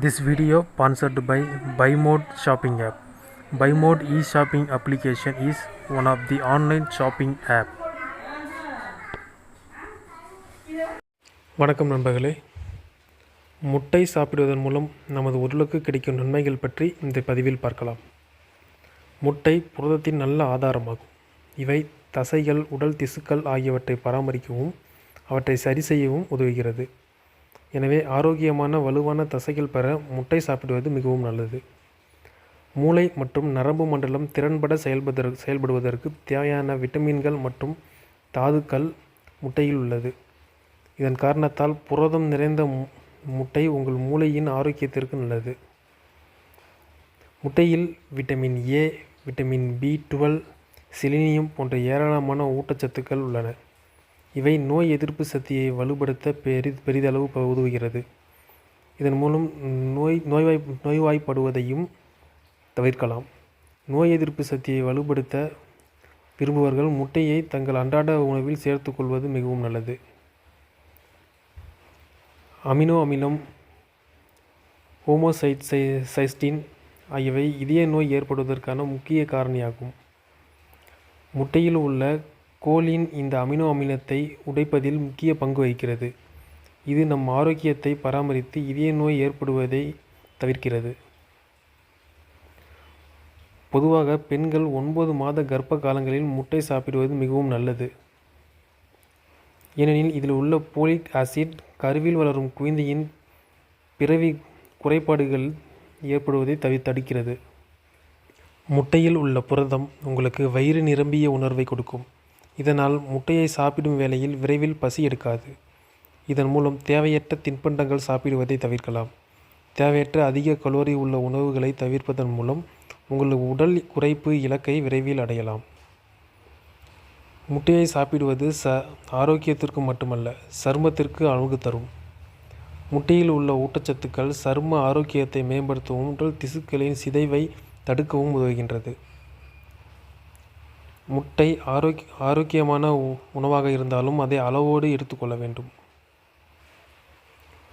This video sponsored by BuyMode shopping app. BuyMode e-shopping application is one of the online shopping app. வணக்கம் நண்பர்களே, முட்டை சாப்பிடுவதன் மூலம் நமது உடலுக்கு கிடைக்கும் நன்மைகள் பற்றி இந்த பதிவில் பார்க்கலாம். முட்டை புரதத்தின் நல்ல ஆதாரமாகும். இவை தசைகள், உடல் திசுக்கள் ஆகியவற்றை பராமரிக்கவும் அவற்றை சரி செய்யவும் உதவுகிறது. எனவே ஆரோக்கியமான வலுவான தசைகள் பெற முட்டை சாப்பிடுவது மிகவும் நல்லது. மூளை மற்றும் நரம்பு மண்டலம் திறன்பட செயல்படுவதற்கு தேவையான விட்டமின்கள் மற்றும் தாதுக்கள் முட்டையில் உள்ளது. இதன் காரணத்தால் புரதம் நிறைந்த முட்டை உங்கள் மூளையின் ஆரோக்கியத்திற்கு நல்லது. முட்டையில் vitamin A, vitamin B12, selenium போன்ற ஏராளமான ஊட்டச்சத்துக்கள் உள்ளன. இவை நோய் எதிர்ப்பு சக்தியை வலுப்படுத்த பெரிதளவு உதவுகிறது. இதன் மூலம் நோய்வாய்ப்படுவதையும் தவிர்க்கலாம். நோய் எதிர்ப்பு சக்தியை வலுப்படுத்த விரும்புபவர்கள் முட்டையை தங்கள் அன்றாட உணவில் சேர்த்துக்கொள்வது மிகவும் நல்லது. அமினோ அமிலம், ஹோமோசைஸ்டைன் ஆகியவை இதய நோய் ஏற்படுவதற்கான முக்கிய காரணியாகும். முட்டையில் உள்ள கோலின் இந்த அமினோ அமிலத்தை உடைப்பதில் முக்கிய பங்கு வகிக்கிறது. இது நம் ஆரோக்கியத்தை பராமரித்து இதய நோய் ஏற்படுவதை தவிர்க்கிறது. பொதுவாக பெண்கள் 9 மாத கர்ப்ப காலங்களில் முட்டை சாப்பிடுவது மிகவும் நல்லது. ஏனெனில் இதில் உள்ள போலிக் ஆசிட் கருவில் வளரும் குழந்தையின் பிறவி குறைபாடுகள் ஏற்படுவதை தடுக்கிறது. முட்டையில் உள்ள புரதம் உங்களுக்கு வயிறு நிரம்பிய உணர்வை கொடுக்கும். இதனால் முட்டையை சாப்பிடும் வேளையில் விரைவில் பசி எடுக்காது. இதன் மூலம் தேவையற்ற தின்பண்டங்கள் சாப்பிடுவதை தவிர்க்கலாம். தேவையற்ற அதிக கலோரி உள்ள உணவுகளை தவிர்ப்பதன் மூலம் உங்கள் உடல் குறைப்பு இலக்கை விரைவில் அடையலாம். முட்டையை சாப்பிடுவது ஆரோக்கியத்திற்கு மட்டுமல்ல, சருமத்திற்கு அழகு தரும். முட்டையில் உள்ள ஊட்டச்சத்துக்கள் சரும ஆரோக்கியத்தை மேம்படுத்தவும் உடல் திசுக்களின் சிதைவை தடுக்கவும் உதவுகின்றது. முட்டை ஆரோக்கியமான உணவாக இருந்தாலும் அதை அளவோடு எடுத்துக்கொள்ள வேண்டும்.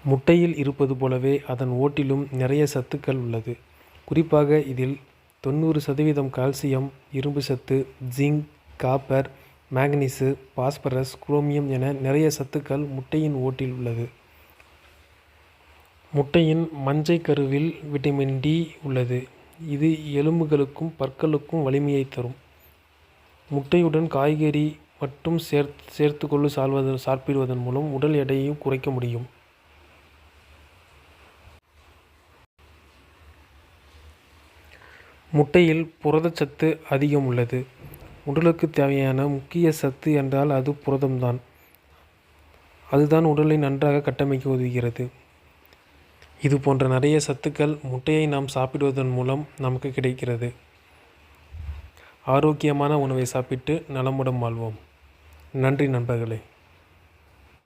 முட்டையில் இருப்பது போலவே அதன் ஓட்டிலும் நிறைய சத்துக்கள் உள்ளது. குறிப்பாக இதில் 90% கால்சியம், இரும்பு சத்து, ஜிங்க், காப்பர், மேக்னீசு, பாஸ்பரஸ், குரோமியம் என நிறைய சத்துக்கள் முட்டையின் ஓட்டில் உள்ளது. முட்டையின் மஞ்சை கருவில் விட்டமின் D உள்ளது. இது எலும்புகளுக்கும் பற்களுக்கும் வலிமையை தரும். முட்டையுடன் காய்கறி மட்டும் சேர்த்துக்கொண்டு சாப்பிடுவதன் மூலம் உடல் எடையையும் குறைக்க முடியும். முட்டையில் புரதச்சத்து அதிகம் உள்ளது. உடலுக்கு தேவையான முக்கிய சத்து என்றால் அது புரதம்தான். அதுதான் உடலை நன்றாக கட்டமைக்க உதவுகிறது. இது போன்ற நிறைய சத்துக்கள் முட்டையை நாம் சாப்பிடுவதன் மூலம் நமக்கு கிடைக்கிறது. ஆரோக்கியமான உணவை சாப்பிட்டு நலமுடன் வாழ்வோம். நன்றி நண்பர்களே.